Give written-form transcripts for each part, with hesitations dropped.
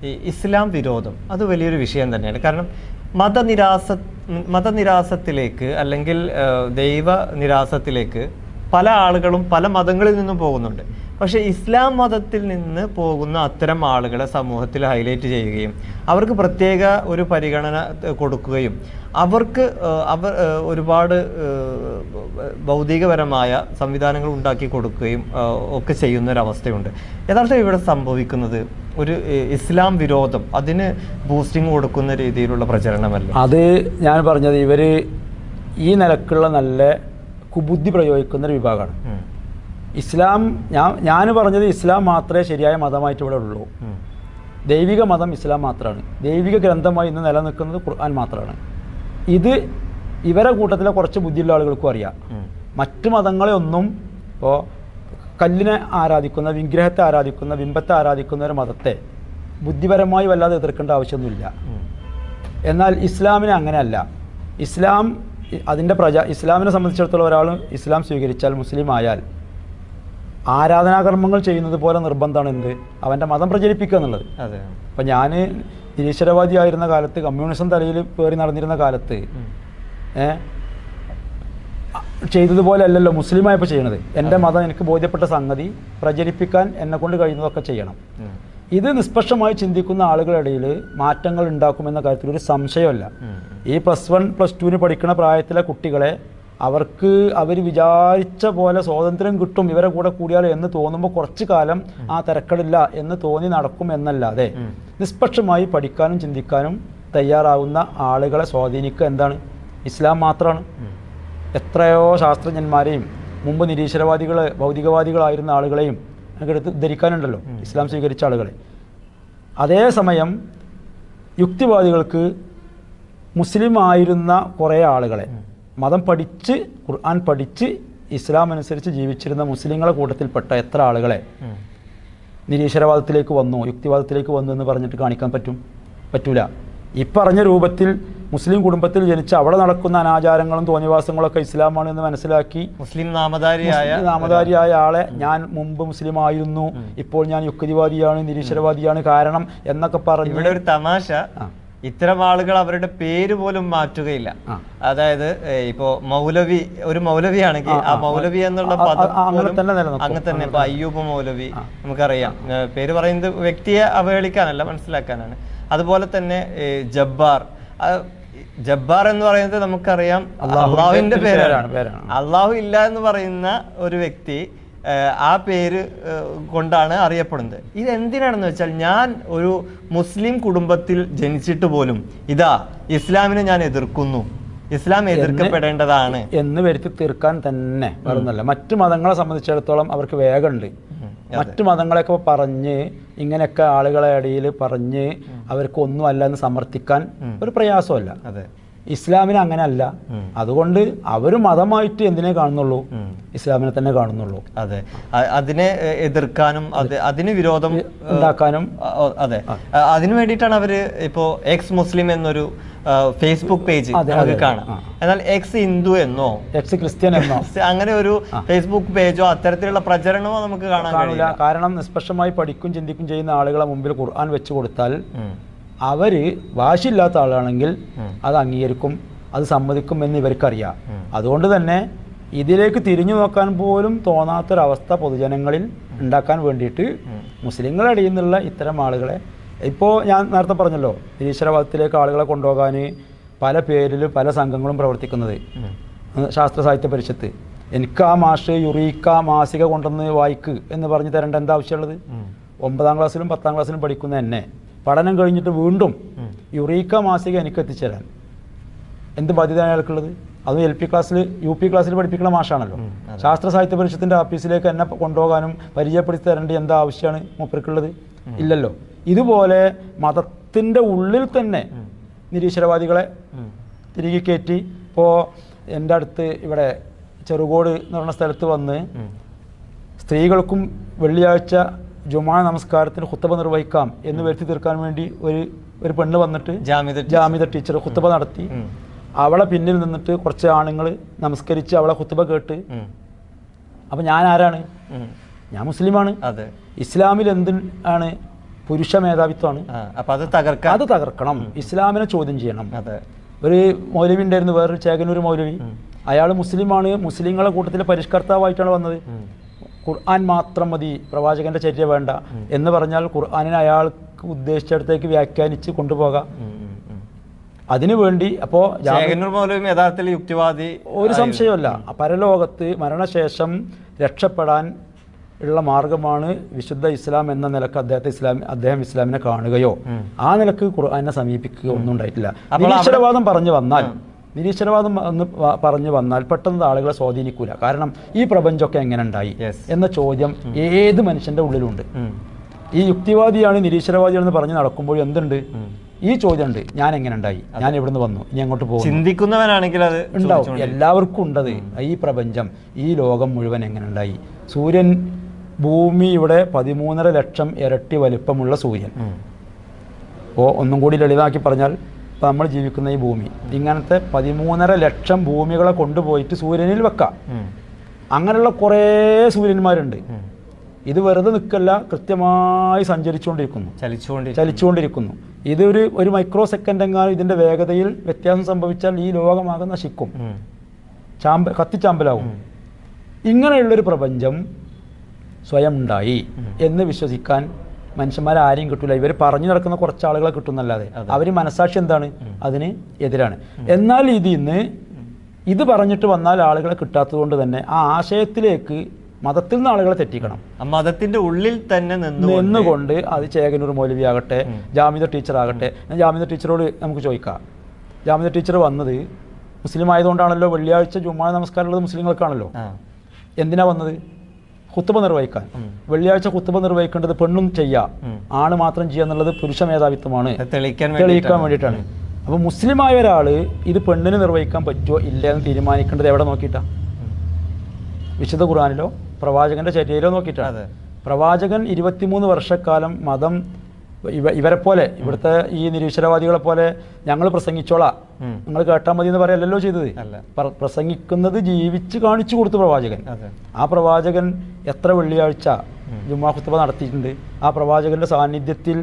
ഈ ഇസ്ലാം വിരോധം അത് വലിയൊരു വിഷയം തന്നെയാണ്. കാരണം മതനിരാസത്തിലേക്ക് അല്ലെങ്കിൽ ദൈവ നിരാസത്തിലേക്ക് പല ആളുകളും പല മതങ്ങളിൽ നിന്നും പോകുന്നുണ്ട്. പക്ഷേ ഇസ്ലാം മതത്തിൽ നിന്ന് പോകുന്ന അത്തരം ആളുകളെ സമൂഹത്തിൽ ഹൈലൈറ്റ് ചെയ്യുകയും അവർക്ക് പ്രത്യേക ഒരു പരിഗണന കൊടുക്കുകയും അവർക്ക് ഒരുപാട് ഭൗതികപരമായ സംവിധാനങ്ങൾ ഉണ്ടാക്കി കൊടുക്കുകയും ഒക്കെ ചെയ്യുന്നൊരവസ്ഥയുണ്ട്. യഥാർത്ഥം ഇവിടെ സംഭവിക്കുന്നത് ഒരു ഇസ്ലാം വിരോധം, അതിന് ബൂസ്റ്റിംഗ് കൊടുക്കുന്ന രീതിയിലുള്ള പ്രചരണമല്ല. അത് ഞാൻ പറഞ്ഞത് ഇവർ ഈ നിലക്കുള്ള നല്ല കുബുദ്ധി പ്രയോഗിക്കുന്നൊരു വിഭാഗമാണ്. ഇസ്ലാം ഞാൻ പറഞ്ഞത് ഇസ്ലാം മാത്രമേ ശരിയായ മതമായിട്ട് ഇവിടെ ഉള്ളൂ. ദൈവിക മതം ഇസ്ലാം മാത്രമാണ്. ദൈവിക ഗ്രന്ഥമായി ഇന്ന് നിലനിൽക്കുന്നത് ഖുർആൻ മാത്രമാണ്. ഇത് ഇവരെ കൂട്ടത്തിലെ കുറച്ച് ബുദ്ധിയുള്ള ആളുകൾക്കും അറിയാം. മറ്റു മതങ്ങളെ ഒന്നും ഇപ്പോൾ കല്ലിനെ ആരാധിക്കുന്ന, വിഗ്രഹത്തെ ആരാധിക്കുന്ന, ബിംബത്തെ ആരാധിക്കുന്ന ഒരു മതത്തെ ബുദ്ധിപരമായി വല്ലാതെ എതിർക്കേണ്ട ആവശ്യമൊന്നുമില്ല. എന്നാൽ ഇസ്ലാമിനെ അങ്ങനെയല്ല. ഇസ്ലാമിനെ സംബന്ധിച്ചിടത്തോളം ഒരാൾ ഇസ്ലാം സ്വീകരിച്ചാൽ, മുസ്ലിം ആയാൽ ആരാധനാകർമ്മങ്ങൾ ചെയ്യുന്നത് പോലെ നിർബന്ധമാണ് എന്ത്, അവൻ്റെ മതം പ്രചരിപ്പിക്കുക എന്നുള്ളത്. അപ്പം ഞാൻ നിരീശ്വരവാദിയായിരുന്ന കാലത്ത്, കമ്മ്യൂണിസം തലയിൽ കയറി നടന്നിരുന്ന കാലത്ത് ചെയ്തതുപോലെ അല്ലല്ലോ മുസ്ലിമായപ്പോൾ ചെയ്യണത്. എൻ്റെ മതം എനിക്ക് ബോധ്യപ്പെട്ട സംഗതി പ്രചരിപ്പിക്കാൻ എന്നെക്കൊണ്ട് കഴിയുന്നതൊക്കെ ചെയ്യണം. ഇത് നിഷ്പക്ഷമായി ചിന്തിക്കുന്ന ആളുകളുടെ ഇടയിൽ മാറ്റങ്ങൾ ഉണ്ടാക്കുമെന്ന കാര്യത്തിൽ ഒരു സംശയമല്ല. ഈ +1 +2 പഠിക്കുന്ന പ്രായത്തിലെ കുട്ടികളെ അവർക്ക് അവർ വിചാരിച്ച പോലെ സ്വാതന്ത്ര്യം കിട്ടും ഇവരെ കൂടെ കൂടിയാൽ എന്ന് തോന്നുമ്പോൾ കുറച്ചു കാലം ആ തിരക്കടില്ല എന്ന് തോന്നി നടക്കും എന്നല്ലാതെ നിഷ്പക്ഷമായി പഠിക്കാനും ചിന്തിക്കാനും തയ്യാറാവുന്ന ആളുകളെ സ്വാധീനിക്കുക എന്താണ്, ഇസ്ലാം മാത്രമാണ്. എത്രയോ ശാസ്ത്രജ്ഞന്മാരെയും മുമ്പ് ഭൗതികവാദികളായിരുന്ന ആളുകളെയും എടുത്ത് ധരിക്കാനുണ്ടല്ലോ ഇസ്ലാം സ്വീകരിച്ച ആളുകളെ. അതേസമയം യുക്തിവാദികൾക്ക് മുസ്ലിം ആയിരുന്ന കുറേ ആളുകളെ, മതം പഠിച്ച് ഖുർആൻ പഠിച്ച് ഇസ്ലാം അനുസരിച്ച് ജീവിച്ചിരുന്ന മുസ്ലിങ്ങളെ കൂട്ടത്തിൽപ്പെട്ട എത്ര ആളുകളെ നിരീശ്വരവാദത്തിലേക്ക് വന്നു, യുക്തിവാദത്തിലേക്ക് വന്നു എന്ന് പറഞ്ഞിട്ട് കാണിക്കാൻ പറ്റൂല. ഈ പറഞ്ഞ രൂപത്തിൽ മുസ്ലിം കുടുംബത്തിൽ ജനിച്ച് അവിടെ നടക്കുന്ന അനാചാരങ്ങളും തോന്നിവാസങ്ങളൊക്കെ ഇസ്ലാമാണ് എന്ന് മനസ്സിലാക്കി മുസ്ലിം നാമധാരിയായ ആളെ ഞാൻ മുമ്പ് മുസ്ലിം ആയിരുന്നു, ഇപ്പോൾ ഞാൻ യുക്തിവാദിയാണ്, നിരീശ്വരവാദിയാണ് കാരണം എന്നൊക്കെ പറഞ്ഞു. ഇവിടെ ഒരു തമാശ, ഇത്തരം ആളുകൾ അവരുടെ പേര് പോലും മാറ്റുകയില്ല. അതായത് ഇപ്പോ ഒരു മൗലവിയാണെങ്കിൽ ആ മൗലവി എന്നുള്ള പദം അങ്ങനെ തന്നെ. ഇപ്പൊ അയ്യൂബ് മൗലവി നമുക്കറിയാം, പേര് പറയുന്നത് വ്യക്തിയെ അവഹേളിക്കാനല്ല, മനസ്സിലാക്കാനാണ്. അതുപോലെ തന്നെ ജബ്ബാർ എന്ന് പറയുന്നത് നമുക്കറിയാം അള്ളാഹുവിന്റെ പേരാണ്. അള്ളാഹു ഇല്ല എന്ന് പറയുന്ന ഒരു വ്യക്തി ആ പേര് കൊണ്ടാണ് അറിയപ്പെടുന്നത്. ഇതെന്തിനാണെന്ന് വെച്ചാൽ, ഞാൻ ഒരു മുസ്ലിം കുടുംബത്തിൽ ജനിച്ചിട്ട് പോലും ഇസ്ലാമിനെ ഞാൻ എതിർക്കുന്നു, ഇസ്ലാം എതിർക്കപ്പെടേണ്ടതാണ് എന്ന് വരുത്തി തീർക്കാൻ തന്നെ വരുന്നല്ല. മറ്റു മതങ്ങളെ സംബന്ധിച്ചിടത്തോളം അവർക്ക് വേഗമുണ്ട്. മറ്റു മതങ്ങളെയൊക്കെ പറഞ്ഞ് ഇങ്ങനെയൊക്കെ ആളുകളെ ഇടയിൽ പറഞ്ഞ് അവർക്ക് ഒന്നും അല്ല എന്ന് സമർത്ഥിക്കാൻ ഒരു പ്രയാസമല്ല. ഇസ്ലാമിനെ അങ്ങനെ അല്ല. അതുകൊണ്ട് അവർ മതമായിട്ട് എന്തിനെ കാണുന്നുള്ളൂ, ഇസ്ലാമിനെ തന്നെ കാണുന്നുള്ളൂ. അതെ, അതിനെ എതിർക്കാനും അതിന് വിരോധം ഉണ്ടാക്കാനും. അതെ, അതിനു വേണ്ടിയിട്ടാണ് അവര് ഇപ്പോ എക്സ് മുസ്ലിം എന്നൊരു ഫേസ്ബുക്ക് പേജ് നമുക്ക് കാണാം. എന്നാൽ എക്സ് ഹിന്ദു എന്നോ എക്സ് ക്രിസ്ത്യൻ എന്നോ അങ്ങനെ ഒരു ഫേസ്ബുക്ക് പേജോ അത്തരത്തിലുള്ള പ്രചരണമോ നമുക്ക് കാണാൻ കഴിയില്ല. കാരണം നിഷ്പക്ഷമായി പഠിക്കും ചിന്തിക്കും ചെയ്യുന്ന ആളുകളെ മുമ്പിൽ ഖുർആൻ വെച്ചു കൊടുത്താൽ അവര് വാശിയില്ലാത്ത ആളാണെങ്കിൽ അത് അംഗീകരിക്കും, അത് സമ്മതിക്കും എന്ന് ഇവർക്കറിയാം. അതുകൊണ്ട് തന്നെ ഇതിലേക്ക് തിരിഞ്ഞു നോക്കാൻ പോലും തോന്നാത്തൊരവസ്ഥ പൊതുജനങ്ങളിൽ ഉണ്ടാക്കാൻ വേണ്ടിയിട്ട് മുസ്ലിങ്ങളുടെ ഇടയിൽ നിന്നുള്ള ഇത്തരം ആളുകളെ, ഇപ്പോൾ ഞാൻ നേരത്തെ പറഞ്ഞല്ലോ നിരീശ്വരവാദത്തിലേക്ക് ആളുകളെ കൊണ്ടുപോകാൻ പല പേരിൽ പല സംഘങ്ങളും പ്രവർത്തിക്കുന്നത്. ശാസ്ത്ര സാഹിത്യ പരിഷത്ത് എനിക്ക് ആ മാഷ് യുറീക്ക മാസിക കൊണ്ടുവന്ന് വായിക്ക് എന്ന് പറഞ്ഞു തരേണ്ട എന്താ ആവശ്യമുള്ളത്? 9ാം ക്ലാസ്സിലും 10ാം ക്ലാസ്സിലും പഠിക്കുന്ന എന്നെ പഠനം കഴിഞ്ഞിട്ട് വീണ്ടും യുറീക്ക മാസിക എനിക്ക് എത്തിച്ചേരാൻ എന്ത് ബാധ്യതയാണ് അയാൾക്കുള്ളത്? അതും LP ക്ലാസ്സിൽ UP ക്ലാസ്സിൽ പഠിപ്പിക്കുന്ന മാഷാണല്ലോ. ശാസ്ത്ര സാഹിത്യ പരിഷത്തിൻ്റെ ഓഫീസിലേക്ക് എന്നെ കൊണ്ടുപോകാനും പരിചയപ്പെടുത്തി തരേണ്ട എന്താ ആവശ്യമാണ് മൂപ്പർക്കുള്ളത്? ഇല്ലല്ലോ. ഇതുപോലെ മതത്തിൻ്റെ ഉള്ളിൽ തന്നെ നിരീശ്വരവാദികളെ തിരികെ കയറ്റി, ഇപ്പോൾ എൻ്റെ അടുത്ത് ഇവിടെ ചെറുകോട് എന്ന് പറയുന്ന സ്ഥലത്ത് വന്ന് സ്ത്രീകൾക്കും വെള്ളിയാഴ്ച ജുമാ നമസ്കാരത്തിന് ഖുത്ബ നിർവഹിക്കാം എന്ന് വരുത്തി തീർക്കാൻ വേണ്ടി ഒരു പെണ്ണ് വന്നിട്ട് ജാമിദ ടീച്ചർ ഖുത്ബ നടത്തി. അവളെ പിന്നിൽ നിന്നിട്ട് കുറച്ച് ആണുങ്ങൾ നമസ്കരിച്ച് അവളെ ഖുത്ബ കേട്ട്. അപ്പം ഞാൻ ആരാണ്? ഞാൻ മുസ്ലിമാണ്. ഇസ്ലാമിൽ എന്ത് ആണ് പുരുഷ മേധാവിത്വമാണ്. അപ്പൊ അത് തകർക്കണം, ഇസ്ലാമിനെ ചോദ്യം ചെയ്യണം. അതെ. ഒരു മൗലവി ഉണ്ടായിരുന്നു, വേറൊരു ചേകനൂർ മൗലവി. അയാൾ മുസ്ലിമാണ്, മുസ്ലിങ്ങളെ കൂട്ടത്തിലെ പരിഷ്കർത്താവായിട്ടാണ് വന്നത്. ഖുർആൻ മാത്രം മതി, പ്രവാചകന്റെ ചര്യ വേണ്ട എന്ന് പറഞ്ഞാൽ ഖുർആനിനെ അയാൾക്ക് ഉദ്ദേശിച്ചിടത്തേക്ക് വ്യാഖ്യാനിച്ച് കൊണ്ടുപോകാം. അതിനുവേണ്ടി അപ്പോൾ യഥാർത്ഥത്തിൽ യുക്തിവാദി ഒരു സംശയമല്ല. പരലോകത്ത് മരണശേഷം രക്ഷപ്പെടാൻ ഉള്ള മാർഗമാണ് വിശുദ്ധ ഇസ്ലാം എന്ന നിലക്ക് അദ്ദേഹം ഇസ്ലാമിനെ കാണുകയോ ആ നിലക്ക് ഖുർആനെ സമീപിക്കുകയോ ഒന്നും ഉണ്ടായിട്ടില്ല. നിരീശ്വരവാദം പറഞ്ഞു വന്നാൽ പെട്ടെന്ന് ആളുകളെ സ്വാധീനിക്കൂല. കാരണം ഈ പ്രപഞ്ചമൊക്കെ എങ്ങനെ ഉണ്ടായി എന്ന ചോദ്യം ഏത് മനുഷ്യന്റെ ഉള്ളിലുണ്ട്. ഈ യുക്തിവാദിയാണ് നിരീശ്വരവാദിയാണെന്ന് പറഞ്ഞ് നടക്കുമ്പോൾ എന്തുണ്ട്, ഈ ചോദ്യം ഉണ്ട്, ഞാൻ എങ്ങനെ ഉണ്ടായി, ഞാൻ എവിടുന്ന് വന്നു, ഇനി അങ്ങോട്ട് പോകും, ചിന്തിക്കുന്നവനാണെങ്കിൽ അത് ഉണ്ടാവും. എല്ലാവർക്കും ഉണ്ടത്. ഈ പ്രപഞ്ചം, ഈ ലോകം മുഴുവൻ എങ്ങനെ ഉണ്ടായി. സൂര്യൻ, ഭൂമിയുടെ 13.5 ലക്ഷം ഇരട്ടി വലിപ്പമുള്ള സൂര്യൻ. അപ്പോൾ ഒന്നും കൂടി ലളിതമാക്കി പറഞ്ഞാൽ, ഇപ്പം നമ്മൾ ജീവിക്കുന്ന ഈ ഭൂമി, ഇങ്ങനത്തെ 13.5 ലക്ഷം ഭൂമികളെ കൊണ്ടുപോയിട്ട് സൂര്യനിൽ വെക്കാം. അങ്ങനെയുള്ള കുറേ സൂര്യന്മാരുണ്ട്. ഇത് വെറുതെ നിൽക്കല്ല, കൃത്യമായി ചലിച്ചുകൊണ്ടിരിക്കുന്നു. ഇത് ഒരു മൈക്രോ സെക്കൻഡ് എങ്ങാനും ഇതിൻ്റെ വേഗതയിൽ വ്യത്യാസം സംഭവിച്ചാൽ ഈ ലോകമാകെ നശിക്കും, കത്തിച്ചാമ്പലാവും. ഇങ്ങനെയുള്ളൊരു പ്രപഞ്ചം സ്വയം ഉണ്ടായി എന്ന് വിശ്വസിക്കാൻ മനുഷ്യന്മാരെ ആരെയും കിട്ടില്ല. ഇവർ പറഞ്ഞു നടക്കുന്ന കുറച്ച് ആളുകളെ കിട്ടുന്നല്ലാതെ അവർ മനസാക്ഷി എന്താണ്, അതിന് എതിരാണ്. എന്നാൽ ഇത് പറഞ്ഞിട്ട് വന്നാൽ ആളുകളെ കിട്ടാത്തത് കൊണ്ട് തന്നെ ആ ആശയത്തിലേക്ക് മതത്തിൽ നിന്ന് ആളുകളെ തെറ്റിക്കണം. മതത്തിന്റെ ഉള്ളിൽ തന്നെ നിന്നുകൊണ്ട് അത് ചേകനൂർ മൗലവി ആകട്ടെ, ജാമിദ ടീച്ചർ ആകട്ടെ. ഞാൻ ജാമിദ ടീച്ചറോട് നമുക്ക് ചോദിക്കാം, ജാമിദ ടീച്ചർ വന്നത് മുസ്ലിം ആയതുകൊണ്ടാണല്ലോ. വെള്ളിയാഴ്ച ജുമാ നമസ്കാരം ഉള്ളത് മുസ്ലിങ്ങൾക്കാണല്ലോ. എന്തിനാ വന്നത്? ഖുത്ബ നിർവഹിക്കാൻ. വെള്ളിയാഴ്ച ഖുത്ബ നിർവഹിക്കേണ്ടത് പെണ്ണും ചെയ്യാം, ആണ് മാത്രം ചെയ്യുക എന്നുള്ളത് പുരുഷ മേധാവിത്വമാണ്, തെളിയിക്കാൻ വേണ്ടിയിട്ടാണ്. അപ്പോൾ മുസ്ലിമായ ഒരാൾ ഇത് പെണ്ണിന് നിർവഹിക്കാൻ പറ്റുമോ ഇല്ല എന്ന് തീരുമാനിക്കേണ്ടത് എവിടെ നോക്കിയിട്ടാ? വിശുദ്ധ ഖുർആനിലോ പ്രവാചകന്റെ ചര്യയിലോ നോക്കിയിട്ടാണ്. പ്രവാചകൻ 23 വർഷക്കാലം മതം ഇവരെ പോലെ, ഇവിടുത്തെ ഈ നിരീശ്വരവാദികളെ പോലെ ഞങ്ങൾ പ്രസംഗിച്ചോളാം, നിങ്ങൾ കേട്ടാൽ മതി എന്ന് പറയല്ലോ ചെയ്തത്. പ്രസംഗിക്കുന്നത് ജീവിച്ച് കാണിച്ചു കൊടുത്തു പ്രവാചകൻ. ആ പ്രവാചകൻ എത്ര വെള്ളിയാഴ്ച ജുമാ ഖുത്ബ നടത്തിയിട്ടുണ്ട്. ആ പ്രവാചകന്റെ സാന്നിധ്യത്തിൽ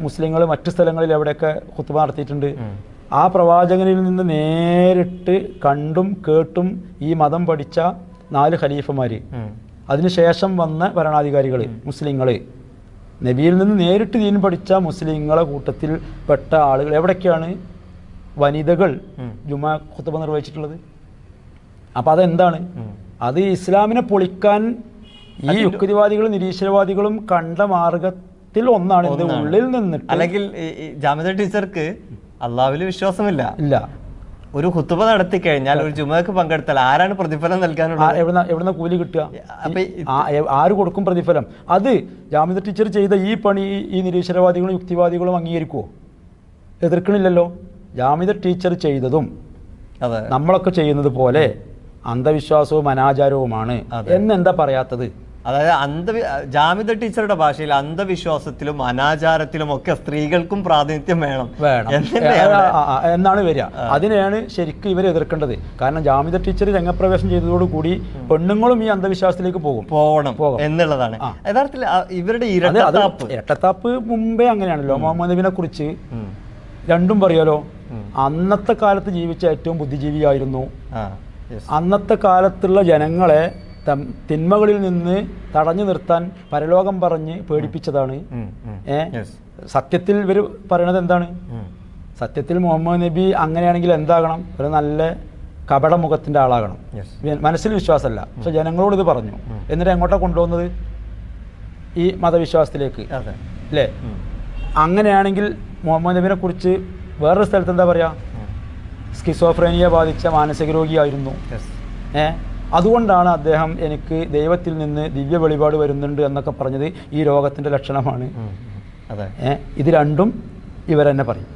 മുസ്ലിങ്ങൾ മറ്റു സ്ഥലങ്ങളിൽ എവിടെയൊക്കെ ഖുത്ബ നടത്തിയിട്ടുണ്ട്. ആ പ്രവാചകനിൽ നിന്ന് നേരിട്ട് കണ്ടും കേട്ടും ഈ മതം പഠിച്ച 4 ഖലീഫമാര്, അതിനുശേഷം വന്ന ഭരണാധികാരികൾ, മുസ്ലിങ്ങൾ, നബിയിൽ നിന്ന് നേരിട്ട് ദീൻ പഠിച്ച മുസ്ലിങ്ങളെ കൂട്ടത്തിൽ പെട്ട ആളുകൾ എവിടേക്കാണ് വനിതകൾ ജുമാ ഖുത്ബ നിർവഹിച്ചിട്ടുള്ളത്? അപ്പം അതെന്താണ്? അത് ഇസ്ലാമിനെ പൊളിക്കാൻ ഈ യുക്തിവാദികളും നിരീശ്വരവാദികളും കണ്ട മാർഗത്തിൽ ഒന്നാണ്. ഇത് ഉള്ളിൽ നിന്നിട്ട്, അല്ലെങ്കിൽ ജാമിദ ടീച്ചർക്ക് അള്ളാഹുവിൽ വിശ്വാസമില്ല, ഒരു ഖുത്ബ നടത്തി കഴിഞ്ഞാൽ, ഒരു ജുമക്ക് പങ്കെടുത്താൽ ആരാണ് പ്രതിഫലം നൽകാനുള്ളത്? എവിടുന്ന കൂലി കിട്ടുക? ആര് കൊടുക്കും പ്രതിഫലം? അത് ജാമിദ ടീച്ചർ ചെയ്ത ഈ പണി ഈ നിരീശ്വരവാദികളും യുക്തിവാദികളും അംഗീകരിക്കുമോ? എതിർക്കണില്ലല്ലോ. ജാമിദ ടീച്ചർ ചെയ്തതും നമ്മളൊക്കെ ചെയ്യുന്നത് പോലെ അന്ധവിശ്വാസവും അനാചാരവുമാണ് എന്നെന്താ പറയാത്തത്? അതായത് ജാമിദ ടീച്ചറുടെ ഭാഷയിൽ അന്ധവിശ്വാസത്തിലും അനാചാരത്തിലും ഒക്കെ സ്ത്രീകൾക്കും പ്രാതിനിധ്യം വേണം എന്നാണ് വരിക. അതിനെയാണ് ശരിക്കും ഇവർ എതിർക്കേണ്ടത്. കാരണം ജാമിദ ടീച്ചർ രംഗപ്രവേശം ചെയ്തതോടുകൂടി പെണ്ണുങ്ങളും ഈ അന്ധവിശ്വാസത്തിലേക്ക് പോകണം എന്നുള്ളതാണ് യഥാർത്ഥത്തിൽ ഇവരുടെ ഇരട്ടത്താപ്പ്. മുമ്പേ അങ്ങനെയാണല്ലോ. മുഹമ്മദ് നബിനെ കുറിച്ച് രണ്ടും പറയാലോ. അന്നത്തെ കാലത്ത് ജീവിച്ച ഏറ്റവും ബുദ്ധിജീവിയായിരുന്നു. അന്നത്തെ കാലത്തുള്ള ജനങ്ങളെ തിന്മകളിൽ നിന്ന് തടഞ്ഞു നിർത്താൻ പരലോകം പറഞ്ഞ് പേടിപ്പിച്ചതാണ്. സത്യത്തിൽ ഇവർ പറയണത് എന്താണ്? സത്യത്തിൽ മുഹമ്മദ് നബി അങ്ങനെയാണെങ്കിൽ എന്താകണം? ഒരു നല്ല കപടമുഖത്തിൻ്റെ ആളാകണം. മനസ്സിൽ വിശ്വാസമല്ല, പക്ഷെ ജനങ്ങളോട് ഇത് പറഞ്ഞു. എന്നിട്ട് എങ്ങോട്ടാണ് കൊണ്ടുപോകുന്നത്? ഈ മതവിശ്വാസത്തിലേക്ക് അല്ലേ? അങ്ങനെയാണെങ്കിൽ മുഹമ്മദ് നബിനെ കുറിച്ച് വേറൊരു സ്ഥലത്ത് എന്താ പറയുക? സ്കിസോഫ്രേനിയ ബാധിച്ച മാനസിക രോഗിയായിരുന്നു. അതുകൊണ്ടാണ് അദ്ദേഹം എനിക്ക് ദൈവത്തിൽ നിന്ന് ദിവ്യ വെളിപാട് വരുന്നുണ്ട് എന്നൊക്കെ പറഞ്ഞത് ഈ രോഗത്തിൻ്റെ ലക്ഷണമാണ്. ഇത് രണ്ടും ഇവരെന്നെ പറയും.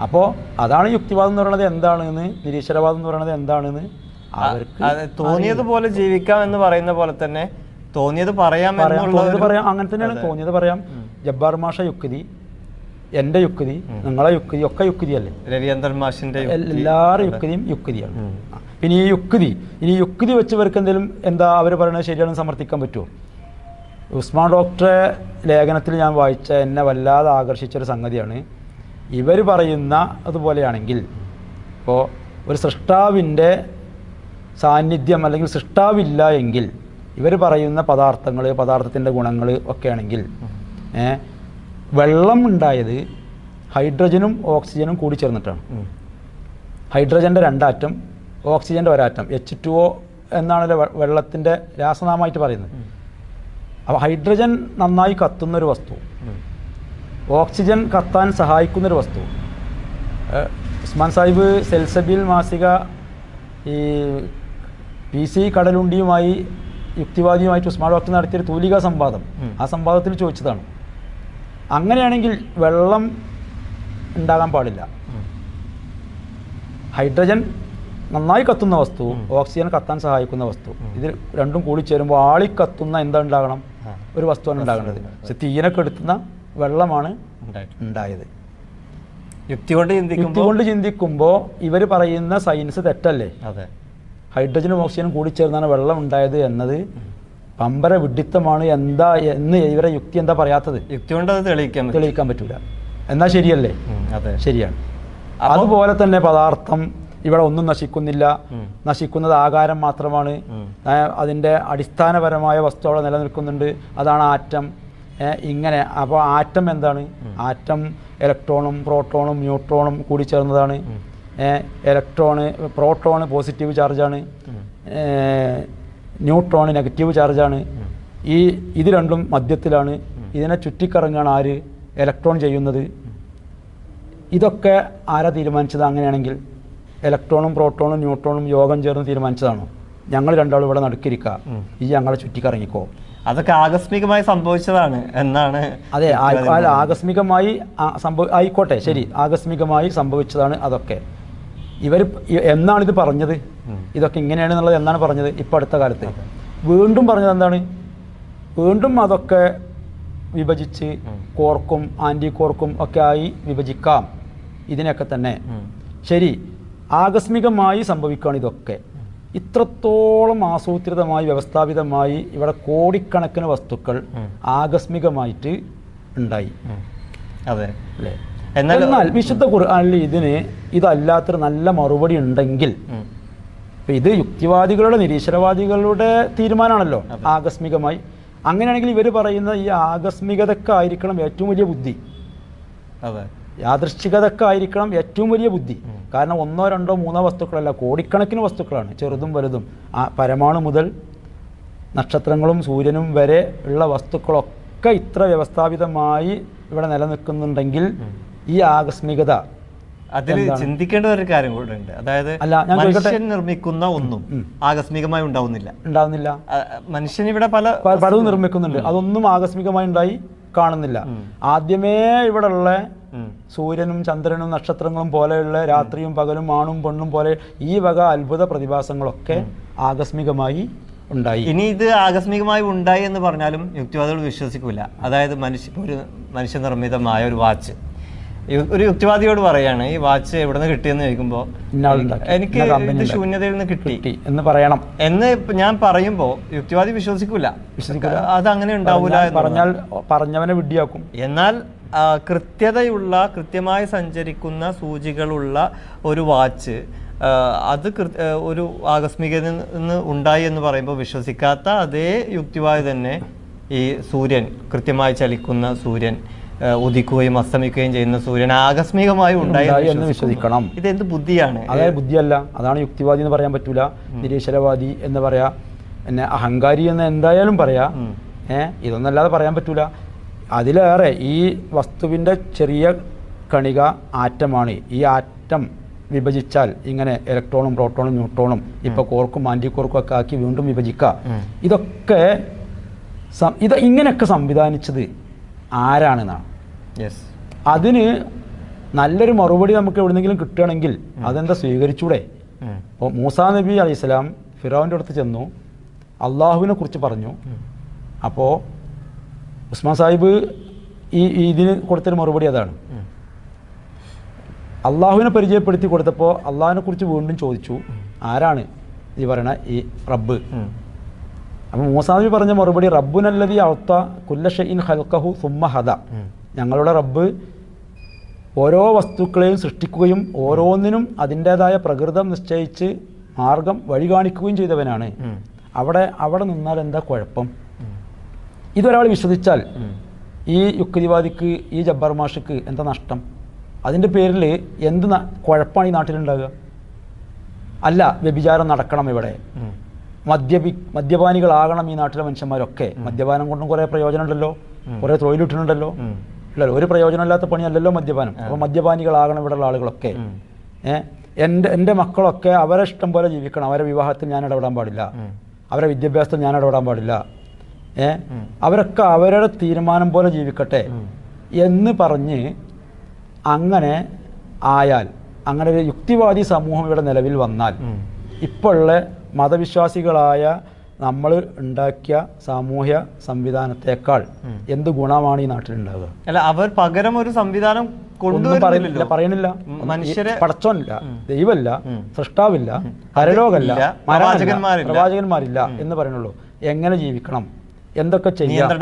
അപ്പോൾ അതാണ് യുക്തിവാദം എന്ന് പറയുന്നത് എന്താണെന്ന്, നിരീശ്വരവാദം എന്ന് പറയുന്നത് എന്താണെന്ന് അവർക്ക് തോന്നിയതുപോലെ ജീവിക്കാം എന്ന് പറയുന്ന പോലെ തന്നെ തോന്നിയത് പറയാം. അങ്ങനെ തന്നെയാണ്. തോന്നിയത് പറയാം. ജബ്ബാർ മാഷ യുക്തി, എൻ്റെ യുക്തി, നിങ്ങളെ യുക്തി ഒക്കെ യുക്തിയല്ലേ? രവീന്ദ്രൻ മാഷിന്റെ എല്ലാവരും യുക്തിയും യുക്തിയാണ്. പിന്നെ ഈ യുക്തി വെച്ചവർക്ക് എന്തെങ്കിലും അവർ പറയുന്നത് ശരിയാണെന്ന് സമർത്ഥിക്കാൻ പറ്റുമോ? ഉസ്മാൻ ഡോക്ടറെ ലേഖനത്തിൽ ഞാൻ വായിച്ച എന്നെ വല്ലാതെ ആകർഷിച്ചൊരു സംഗതിയാണ്, ഇവർ പറയുന്ന അതുപോലെയാണെങ്കിൽ ഇപ്പോൾ ഒരു സൃഷ്ടാവിൻ്റെ സാന്നിധ്യം അല്ലെങ്കിൽ സൃഷ്ടാവില്ല എങ്കിൽ ഇവർ പറയുന്ന പദാർത്ഥത്തിൻ്റെ ഗുണങ്ങൾ ഒക്കെ ആണെങ്കിൽ വെള്ളം ഉണ്ടായത് ഹൈഡ്രജനും ഓക്സിജനും കൂടി ചേർന്നിട്ടാണ്. ഹൈഡ്രജൻ്റെ 2 ആറ്റം, ഓക്സിജൻ്റെ 1 ആറ്റം, H2O എന്നാണല്ലോ വെള്ളത്തിൻ്റെ രാസനാമമായിട്ട് പറയുന്നത്. അപ്പോൾ ഹൈഡ്രജൻ നന്നായി കത്തുന്നൊരു വസ്തു, ഓക്സിജൻ കത്താൻ സഹായിക്കുന്നൊരു വസ്തു. ഉസ്മാൻ സാഹിബ് സെൽസബിൽ മാസിക ഈ PC കടലുണ്ടിയുമായി യുക്തിവാദിയുമായിട്ട് ഉസ്മാൻ ഡോക്ടർ നടത്തിയൊരു തൂലികാ സംവാദം, ആ സംവാദത്തിൽ ചോദിച്ചതാണ്, അങ്ങനെയാണെങ്കിൽ വെള്ളം ഉണ്ടാകാൻ പാടില്ല. ഹൈഡ്രജൻ നന്നായി കത്തുന്ന വസ്തു, ഓക്സിജൻ കത്താൻ സഹായിക്കുന്ന വസ്തു, ഇത് രണ്ടും കൂടി ചേരുമ്പോൾ ആളിക്കത്തുന്ന എന്താ ഉണ്ടാകണം? ഒരു വസ്തുവാണ് ഉണ്ടാകേണ്ടത്. പക്ഷെ തീയനെ കെടുത്തുന്ന വെള്ളമാണ് ഉണ്ടായത്. യുക്തി കൊണ്ട് ചിന്തിക്കുമ്പോൾ ഇവർ പറയുന്ന സയൻസ് തെറ്റല്ലേ? ഹൈഡ്രജനും ഓക്സിജനും കൂടി ചേർന്നാണ് വെള്ളം ഉണ്ടായത് എന്നത് പമ്പര വിഡിത്തമാണ്. എന്ന് ഇവരെ യുക്തി എന്താ പറയാത്തത്? യുക്തി കൊണ്ട് അത് തെളിയിക്കാൻ പറ്റൂല. എന്നാൽ ശരിയല്ലേ? ശരിയാണ്. അതുപോലെ തന്നെ പദാർത്ഥം ഇവിടെ ഒന്നും നശിക്കുന്നില്ല, നശിക്കുന്നത് ആകാരം മാത്രമാണ്. അതിൻ്റെ അടിസ്ഥാനപരമായ വസ്തു അവിടെ നിലനിൽക്കുന്നുണ്ട്, അതാണ് ആറ്റം. ഇങ്ങനെ അപ്പോൾ ആറ്റം എന്താണ്? ആറ്റം ഇലക്ട്രോണും പ്രോട്ടോണും ന്യൂട്രോണും കൂടി ചേർന്നതാണ്. പ്രോട്ടോണ് പോസിറ്റീവ് ചാർജാണ്, ന്യൂട്രോണ് നെഗറ്റീവ് ചാർജാണ്. ഇത് രണ്ടും മധ്യത്തിലാണ്. ഇതിനെ ചുറ്റിക്കറങ്ങാണ് ആര്? ഇലക്ട്രോൺ ചെയ്യുന്നത്. ഇതൊക്കെ ആരാ തീരുമാനിച്ചത്? അങ്ങനെയാണെങ്കിൽ ഇലക്ട്രോണും പ്രോട്ടോണും ന്യൂട്രോണും യോഗം ചേർന്ന് തീരുമാനിച്ചതാണോ? ഞങ്ങൾ രണ്ടാളും ഇവിടെ നടുക്കിരിക്കുക, ഈ ഞങ്ങളെ ചുറ്റിക്കറങ്ങിക്കോ? അതൊക്കെ ആകസ്മികമായി സംഭവിച്ചതാണ് എന്നാണ്. അതെ, ആകസ്മികമായി ആയിക്കോട്ടെ, ശരി, ആകസ്മികമായി സംഭവിച്ചതാണ് അതൊക്കെ. ഇവർ എന്നാണിത് പറഞ്ഞത്? ഇതൊക്കെ ഇങ്ങനെയാണെന്നുള്ളത് എന്നാണ് പറഞ്ഞത്? ഇപ്പം അടുത്ത കാലത്ത് വീണ്ടും പറഞ്ഞത് എന്താണ്? വീണ്ടും അതൊക്കെ വിഭജിച്ച് കോർക്കും ആൻറ്റി കോർക്കും ഒക്കെ ആയി വിഭജിക്കാം, ഇതിനൊക്കെ തന്നെ. ശരി, ആകസ്മികമായി സംഭവിക്കുകയാണ് ഇതൊക്കെ. ഇത്രത്തോളം ആസൂത്രിതമായി വ്യവസ്ഥാപിതമായി ഇവിടെ കോടിക്കണക്കിന് വസ്തുക്കൾ ആകസ്മികമായിട്ട് ഉണ്ടായി. അതെ അല്ലേ? എന്നാൽ വിശുദ്ധ ഖുർആനിൽ ഇതല്ലാത്തൊരു നല്ല മറുപടി ഉണ്ടെങ്കിൽ, ഇത് യുക്തിവാദികളുടെ നിരീശ്വരവാദികളുടെ തീരുമാനമാണല്ലോ ആകസ്മികമായി. അങ്ങനെയാണെങ്കിൽ ഇവർ പറയുന്ന ഈ ആകസ്മികതയൊക്കെ ആയിരിക്കണം ഏറ്റവും വലിയ ബുദ്ധി, യാദൃശ്ചികതയൊക്കെ ആയിരിക്കണം ഏറ്റവും വലിയ ബുദ്ധി. കാരണം 1, 2, 3 വസ്തുക്കളല്ല, കോടിക്കണക്കിന് വസ്തുക്കളാണ്, ചെറുതും വലുതും. പരമാണു മുതൽ നക്ഷത്രങ്ങളും സൂര്യനും വരെ ഉള്ള വസ്തുക്കളൊക്കെ ഇത്ര വ്യവസ്ഥാപിതമായി ഇവിടെ നിലനിൽക്കുന്നുണ്ടെങ്കിൽ ഈ ആകസ്മികത അതിൽ ചിന്തിക്കേണ്ട ഒരു കാര്യം കൂടെ ഉണ്ട്. അതായത് മനുഷ്യൻ നിർമ്മിക്കുന്ന ഒന്നും ആകസ്മികമായി ഉണ്ടാവുന്നില്ല. മനുഷ്യൻ ഇവിടെ പലതും നിർമ്മിക്കുന്നുണ്ട്, അതൊന്നും ആകസ്മികമായി ഉണ്ടായി കാണുന്നില്ല. ആദ്യമേ ഇവിടെ ഉള്ള സൂര്യനും ചന്ദ്രനും നക്ഷത്രങ്ങളും പോലെയുള്ള രാത്രിയും പകലും ആണും പെണ്ണും പോലെ ഈ വക അത്ഭുത പ്രതിഭാസങ്ങളൊക്കെ ആകസ്മികമായി ഉണ്ടായി. ഇനി ഇത് ആകസ്മികമായി ഉണ്ടായി എന്ന് പറഞ്ഞാലും യുക്തിവാദികൾ വിശ്വസിക്കൂല. അതായത് മനുഷ്യനിർമ്മിതമായ ഒരു വാച്ച്, ഒരു യുക്തിവാദിയോട് പറയാണ് ഈ വാച്ച് എവിടെ നിന്ന് കിട്ടിയെന്ന് ചോദിക്കുമ്പോൾ എനിക്ക് ഇത് ശൂന്യതയിൽ നിന്ന് കിട്ടി എന്ന് പറയണം എന്ന് ഞാൻ പറയുമ്പോൾ യുക്തിവാദി വിശ്വസിക്കൂല. അത് അങ്ങനെ ഉണ്ടാവൂല പറഞ്ഞാൽ പറഞ്ഞവനെ വിഡ്ഢിയാക്കും. എന്നാൽ കൃത്യമായി സഞ്ചരിക്കുന്ന സൂചികളുള്ള ഒരു വാച്ച് അത് ഒരു ആകസ്മികതയിൽ നിന്ന് ഉണ്ടായി എന്ന് പറയുമ്പോൾ വിശ്വസിക്കാത്ത അതേ യുക്തിവാദി തന്നെ ഈ സൂര്യൻ, കൃത്യമായി ചലിക്കുന്ന സൂര്യൻ, ഉദിക്കുകയും അസ്തമിക്കുകയും ചെയ്യുന്ന സൂര്യൻ ആകസ്മികമായി ഉണ്ടായി എന്ന് വിശ്വസിക്കണം. ഇതെന്ത് ബുദ്ധിയാണ്? അതായത് ബുദ്ധിയല്ല, അതാണ് യുക്തിവാദി എന്ന് പറയാൻ പറ്റൂല, നിരീശ്വരവാദി എന്ന് പറയാ, പിന്നെ അഹങ്കാരി എന്ന് എന്തായാലും പറയാ. ഇതൊന്നല്ലാതെ പറയാൻ പറ്റൂല. അതിലേറെ ഈ വസ്തുവിൻ്റെ ചെറിയ കണിക ആറ്റമാണ്. ഈ ആറ്റം വിഭജിച്ചാൽ ഇങ്ങനെ ഇലക്ട്രോണും പ്രോട്ടോണും ന്യൂട്രോണും ഇപ്പോൾ കോർക്കും ആൻറ്റി കോർക്കും ഒക്കെ ആക്കി വീണ്ടും വിഭജിക്കുക. ഇതൊക്കെ ഇങ്ങനെയൊക്കെ സംവിധാനിച്ചത് ആരാണെന്നാണ്. അതിന് നല്ലൊരു മറുപടി നമുക്ക് എവിടെന്നെങ്കിലും കിട്ടുകയാണെങ്കിൽ അതെന്താ സ്വീകരിച്ചൂടെ? അപ്പോൾ മൂസാ നബി അലൈഹിസ്സലാം ഫിറൗൻ്റെ അടുത്ത് ചെന്നു, അള്ളാഹുവിനെ കുറിച്ച് പറഞ്ഞു. അപ്പോൾ ഉസ്മാൻ സാഹിബ് ഇതിന് കൊടുത്തൊരു മറുപടി അതാണ്. അള്ളാഹുവിനെ പരിചയപ്പെടുത്തി കൊടുത്തപ്പോൾ അള്ളാഹിനെ കുറിച്ച് വീണ്ടും ചോദിച്ചു, ആരാണ് ഈ പറയണ ഈ റബ്ബ്? അപ്പോൾ മൂസാ നബി പറഞ്ഞ മറുപടി റബ്ബുനല്ലദീ അഅ്ത കുല്ല ഷൈഇൻ ഖൽഖഹു സുമ്മ ഹദ, ഞങ്ങളുടെ റബ്ബ് ഓരോ വസ്തുക്കളെയും സൃഷ്ടിക്കുകയും ഓരോന്നിനും അതിൻ്റേതായ പ്രകൃതം നിശ്ചയിച്ച് മാർഗം വഴി കാണിക്കുകയും ചെയ്തവനാണ്. അവിടെ നിന്നാൽ എന്താ കുഴപ്പം? ഇതൊരാൾ വിശ്വസിച്ചാൽ ഈ യുക്തിവാദിക്ക്, ഈ ജബ്ബാർ മാഷിക്ക് എന്താ നഷ്ടം? അതിൻ്റെ പേരിൽ എന്ത് കുഴപ്പമാണ് ഈ നാട്ടിലുണ്ടാകുക? അല്ല, വ്യഭിചാരം നടക്കണം, ഇവിടെ മദ്യപാനികളാകണം ഈ നാട്ടിലെ മനുഷ്യന്മാരൊക്കെ. മദ്യപാനം കൊണ്ടും കുറേ പ്രയോജനമുണ്ടല്ലോ, കുറേ തൊഴിൽ കിട്ടുന്നുണ്ടല്ലോ. ഇല്ലല്ലോ, ഒരു പ്രയോജനമില്ലാത്ത പണിയല്ലല്ലോ മദ്യപാനം. അപ്പോൾ മദ്യപാനികളാകണം ഇവിടെയുള്ള ആളുകളൊക്കെ. എൻ്റെ മക്കളൊക്കെ അവരെ ഇഷ്ടം പോലെ ജീവിക്കണം, അവരെ വിവാഹത്തിൽ ഞാൻ ഇടപെടാൻ പാടില്ല, അവരെ വിദ്യാഭ്യാസത്തിൽ ഞാൻ ഇടപെടാൻ പാടില്ല, അവരൊക്കെ അവരുടെ തീരുമാനം പോലെ ജീവിക്കട്ടെ എന്ന് പറഞ്ഞ് അങ്ങനെ ആയാൽ, അങ്ങനെ ഒരു യുക്തിവാദി സമൂഹം ഇവിടെ നിലവിൽ വന്നാൽ, ഇപ്പോഴുള്ള മതവിശ്വാസികളായ നമ്മൾ ഉണ്ടാക്കിയ സാമൂഹ്യ സംവിധാനത്തെക്കാൾ എന്ത് ഗുണമാണ് ഈ നാട്ടിലുണ്ടാവുക? അല്ല, അവർ പകരം ഒരു സംവിധാനം പറയണില്ല. മനുഷ്യരെ പടച്ചോനില്ല, ദൈവമില്ല, സൃഷ്ടാവില്ല, പരലോകല്ല, പ്രവാചകന്മാരില്ല എന്ന് പറയുന്നുള്ളൂ. എങ്ങനെ ജീവിക്കണം, എന്തൊക്കെ ചെയ്യാം,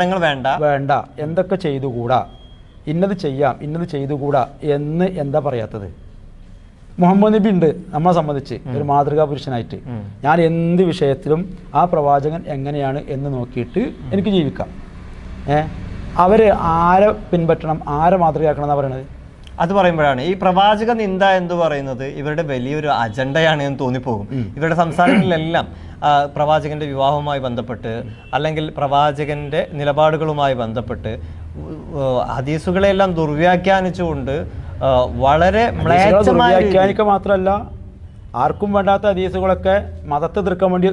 വേണ്ട, എന്തൊക്കെ ചെയ്തുകൂടാ, ഇന്നത് ചെയ്യാം, ഇന്നത് ചെയ്തുകൂടാ എന്ന് എന്താ പറയാത്തത്? മുഹമ്മദ് നബി ഉണ്ട് നമ്മളെ സംബന്ധിച്ച് ഒരു മാതൃകാ പുരുഷനായിട്ട്. ഞാൻ എന്ത് വിഷയത്തിലും ആ പ്രവാചകൻ എങ്ങനെയാണ് എന്ന് നോക്കിയിട്ട് എനിക്ക് ജീവിക്കാം. അവര് ആരെ പിൻപറ്റണം, ആരെ മാതൃകയാക്കണം എന്നാണ് പറയണത്. അത് പറയുമ്പോഴാണ് ഈ പ്രവാചക നിന്ദ എന്ന് പറയുന്നത് ഇവരുടെ വലിയൊരു അജണ്ടയാണ് എന്ന് തോന്നിപ്പോകും. ഇവരുടെ സംസ്ഥാനങ്ങളിലെല്ലാം പ്രവാചകന്റെ വിവാഹവുമായി ബന്ധപ്പെട്ട് അല്ലെങ്കിൽ പ്രവാചകന്റെ നിലപാടുകളുമായി ബന്ധപ്പെട്ട് ഹദീസുകളെല്ലാം ദുർവ്യാഖ്യാനിച്ചുകൊണ്ട് വളരെ വ്യാഖ്യാനിക്ക മാത്രമല്ല, ആർക്കും വേണ്ടാത്ത ഹദീസുകളൊക്കെ മതത്തെ തീർക്കാൻ വേണ്ടി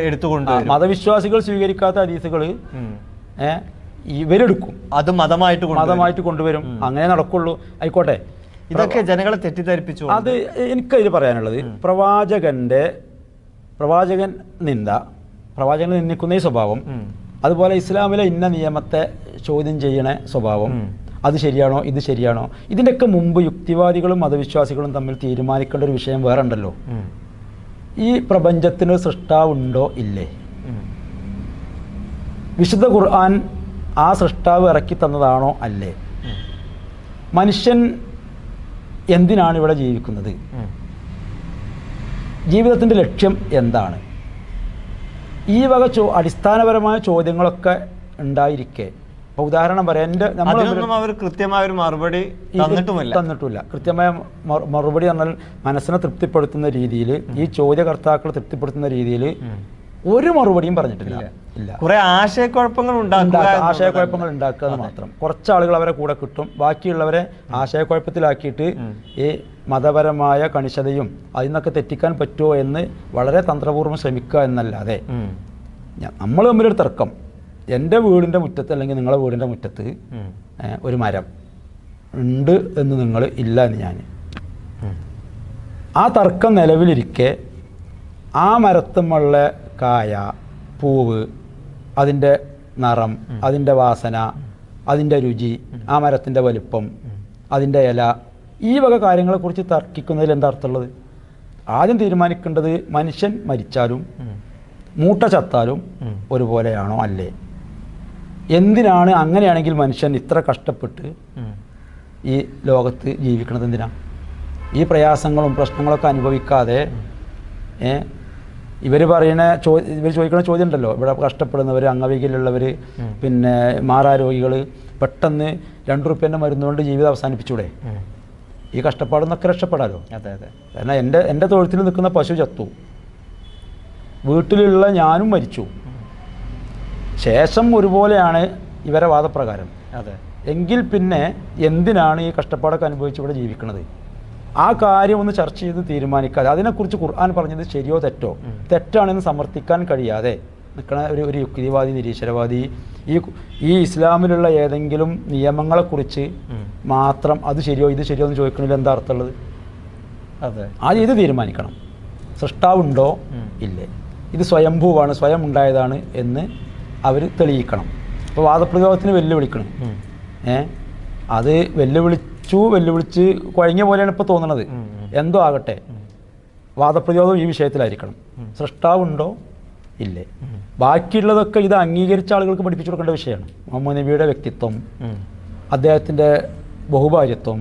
എടുത്തുകൊണ്ട് മതവിശ്വാസികൾ സ്വീകരിക്കാത്ത ഹദീസുകൾ ഇവരെടുക്കും, അത് മതമായിട്ട് കൊണ്ടുവരും. അങ്ങനെ നടക്കുള്ളൂ. ആയിക്കോട്ടെ, ഇതൊക്കെ ജനങ്ങളെ തെറ്റിദ്ധരിപ്പിച്ചു. അത് എനിക്കതിൽ പറയാനുള്ളത്, പ്രവാചകൻ പ്രവാചകനെ നിന്ദിക്കുന്ന ഈ സ്വഭാവം, അതുപോലെ ഇസ്ലാമിലെ ഇന്ന നിയമത്തെ ചോദ്യം ചെയ്യണ സ്വഭാവം, അത് ശരിയാണോ, ഇത് ശരിയാണോ, ഇതിൻ്റെയൊക്കെ മുമ്പ് യുക്തിവാദികളും മതവിശ്വാസികളും തമ്മിൽ തീരുമാനിക്കേണ്ട ഒരു വിഷയം വേറെ ഉണ്ടല്ലോ. ഈ പ്രപഞ്ചത്തിന് സൃഷ്ടാവുണ്ടോ ഇല്ലേ? വിശുദ്ധ ഖുർആൻ ആ സൃഷ്ടാവ് ഇറക്കി തന്നതാണോ അല്ലേ? മനുഷ്യൻ എന്തിനാണ് ഇവിടെ ജീവിക്കുന്നത്? ജീവിതത്തിൻ്റെ ലക്ഷ്യം എന്താണ്? ഈ വക അടിസ്ഥാനപരമായ ചോദ്യങ്ങളൊക്കെ ഉണ്ടായിരിക്കെ, ഇപ്പോൾ ഉദാഹരണം പറയാം, അവർ കൃത്യമായ ഒരു മറുപടി തന്നിട്ടില്ല. കൃത്യമായ മറുപടി പറഞ്ഞാൽ മനസ്സിനെ തൃപ്തിപ്പെടുത്തുന്ന രീതിയിൽ, ഈ ചോദ്യകർത്താക്കളെ തൃപ്തിപ്പെടുത്തുന്ന രീതിയിൽ ഒരു മറുപടിയും പറഞ്ഞിട്ടില്ല. കുറെ ആശയക്കുഴപ്പങ്ങൾ ഉണ്ടാക്കുക മാത്രം. കുറച്ച് ആളുകൾ അവരെ കൂടെ കിട്ടും, ബാക്കിയുള്ളവരെ ആശയക്കുഴപ്പത്തിലാക്കിയിട്ട് ഈ മതപരമായ കണിശതയും അതിൽ നിന്നൊക്കെ തെറ്റിക്കാൻ പറ്റുമോ എന്ന് വളരെ തന്ത്രപൂർവ്വം ശ്രമിക്കുക എന്നല്ലാതെ, നമ്മൾ തമ്മിലൊരു തർക്കം, എൻ്റെ വീടിൻ്റെ മുറ്റത്ത് അല്ലെങ്കിൽ നിങ്ങളുടെ വീടിൻ്റെ മുറ്റത്ത് ഒരു മരം ഉണ്ട് എന്ന് നിങ്ങൾ ഇല്ല എന്ന് ഞാൻ, ആ തർക്കം നിലവിലിരിക്കെ ആ മരത്തുമുള്ള കായ, പൂവ്, അതിൻ്റെ നിറം, അതിൻ്റെ വാസന, അതിൻ്റെ രുചി, ആ മരത്തിൻ്റെ വലിപ്പം, അതിൻ്റെ ഇല, ഈ വക കാര്യങ്ങളെക്കുറിച്ച് തർക്കിക്കുന്നതിൽ എന്താ അർത്ഥമുള്ളത്? ആദ്യം തീരുമാനിക്കേണ്ടത് മനുഷ്യൻ മരിച്ചാലും മൂട്ട ചത്താലും ഒരുപോലെയാണോ അല്ലേ? എന്തിനാണ് അങ്ങനെയാണെങ്കിൽ മനുഷ്യൻ ഇത്ര കഷ്ടപ്പെട്ട് ഈ ലോകത്ത് ജീവിക്കുന്നത്? എന്തിനാ? ഈ പ്രയാസങ്ങളും പ്രശ്നങ്ങളൊക്കെ അനുഭവിക്കാതെ ഇവർ ചോദിക്കുന്ന ചോദ്യം ഉണ്ടല്ലോ, ഇവിടെ കഷ്ടപ്പെടുന്നവർ, അംഗവൈകല്യമുള്ളവർ, പിന്നെ മാറാരോഗികൾ, പെട്ടെന്ന് 2 റുപ്യേൻ്റെ മരുന്നുകൊണ്ട് ജീവിതം അവസാനിപ്പിച്ചൂടെ? ഈ കഷ്ടപ്പാടെന്നൊക്കെ രക്ഷപ്പെടാലോ. കാരണം എൻ്റെ തൊഴുത്തിൽ നിൽക്കുന്ന പശു ചത്തു, വീട്ടിലുള്ള ഞാനും മരിച്ചു, ശേഷം ഒരുപോലെയാണ് ഇവരെ വാദപ്രകാരം. എങ്കിൽ പിന്നെ എന്തിനാണ് ഈ കഷ്ടപ്പാടൊക്കെ അനുഭവിച്ച് ഇവിടെ ജീവിക്കുന്നത്? ആ കാര്യം ഒന്ന് ചർച്ച ചെയ്ത് തീരുമാനിക്കാതെ, അതിനെക്കുറിച്ച് ഖുർആൻ പറഞ്ഞത് ശരിയോ തെറ്റോ, തെറ്റാണെന്ന് സമർത്ഥിക്കാൻ കഴിയാതെ നിൽക്കുന്ന ഒരു യുക്തിവാദി, നിരീശ്വരവാദി ഈ ഇസ്ലാമിലുള്ള ഏതെങ്കിലും നിയമങ്ങളെക്കുറിച്ച് മാത്രം അത് ശരിയോ ഇത് ശരിയോ എന്ന് ചോദിക്കണമെങ്കിൽ എന്താ അർത്ഥമുള്ളത്? ആദ്യം ഇത് തീരുമാനിക്കണം, സൃഷ്ടാവുണ്ടോ ഇല്ലേ, ഇത് സ്വയംഭൂവാണ്, സ്വയം ഉണ്ടായതാണ് എന്ന് അവർ തെളിയിക്കണം. ഇപ്പോൾ വാദപ്രയോഗത്തിന് വെല്ലുവിളിക്കണം. അത് വെല്ലുവിളിച്ച് കുഴങ്ങിയ പോലെയാണ് ഇപ്പോൾ തോന്നുന്നത്. എന്തോ ആകട്ടെ, വാദപ്രയോഗം ഈ വിഷയത്തിലായിരിക്കണം. സൃഷ്ടാവുണ്ടോ ഇല്ലേ? ബാക്കിയുള്ളതൊക്കെ ഇത് അംഗീകരിച്ച ആളുകൾക്ക് പഠിപ്പിച്ചു കൊടുക്കേണ്ട വിഷയമാണ്. മുഹമ്മദ് നബിയുടെ വ്യക്തിത്വം, അദ്ദേഹത്തിൻ്റെ ബഹുഭാര്യത്വം.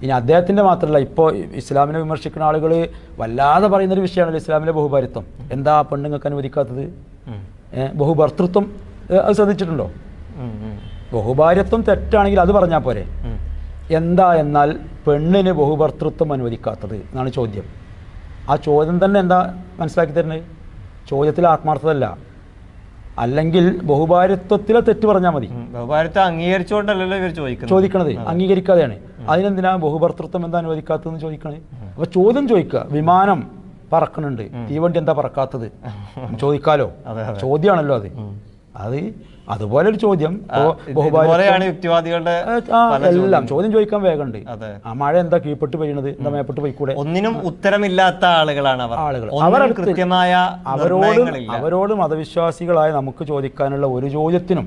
ഇനി അദ്ദേഹത്തിൻ്റെ മാത്രമല്ല, ഇപ്പോൾ ഇസ്ലാമിനെ വിമർശിക്കുന്ന ആളുകൾ വല്ലാതെ പറയുന്നൊരു വിഷയമാണല്ലോ ഇസ്ലാമിലെ ബഹുഭാര്യത്വം. എന്താ പെണ്ണുങ്ങൾക്ക് അനുവദിക്കാത്തത്? ബഹുഭർത്തൃത്വം അത് ശ്രദ്ധിച്ചിട്ടുണ്ടോ? ബഹുഭാര്യത്വം തെറ്റാണെങ്കിൽ അത് പറഞ്ഞാൽ പോരെ. എന്താ എന്നാൽ പെണ്ണിന് ബഹുഭർത്തൃത്വം അനുവദിക്കാത്തത് എന്നാണ് ചോദ്യം. ആ ചോദ്യം തന്നെ എന്താ മനസ്സിലാക്കി തരുന്നത്? ചോദ്യത്തിൽ ആത്മാർത്ഥതല്ല, അല്ലെങ്കിൽ ബഹുഭാര്യത്വത്തിലെ തെറ്റ് പറഞ്ഞാൽ മതി. ബഹുഭാര്യത്വം അംഗീകരിച്ചുകൊണ്ടല്ലോ ഇവർ ചോദിക്കണത്, അംഗീകരിക്കാതെയാണ്. അതിനെന്തിനാ ബഹുഭർത്തൃത്വം എന്താ അനുവദിക്കാത്തതെന്ന് ചോദിക്കണേ? അപ്പോൾ ചോദ്യം ചോദിക്കുക. വിമാനം പറക്കണുണ്ട്, തീവണ്ടി എന്താ പറക്കാത്തത് ചോദിക്കാലോ? ചോദ്യമാണല്ലോ അത്. അതുപോലെ ഒരു ചോദ്യം യുക്തിവാദികളുടെ എല്ലാം ചോദ്യം ചോദിക്കാൻ വേഗമുണ്ട്. ആ മഴ എന്താ കീഴ്പ്പെട്ട് പെയ്യണത്, എന്താ മേപ്പെട്ട് പോയിക്കൂടെ? ഒന്നിനും ഉത്തരമില്ലാത്ത ആളുകളാണ് ആളുകൾ. അവരോട് മതവിശ്വാസികളായ നമുക്ക് ചോദിക്കാനുള്ള ഒരു ചോദ്യത്തിനും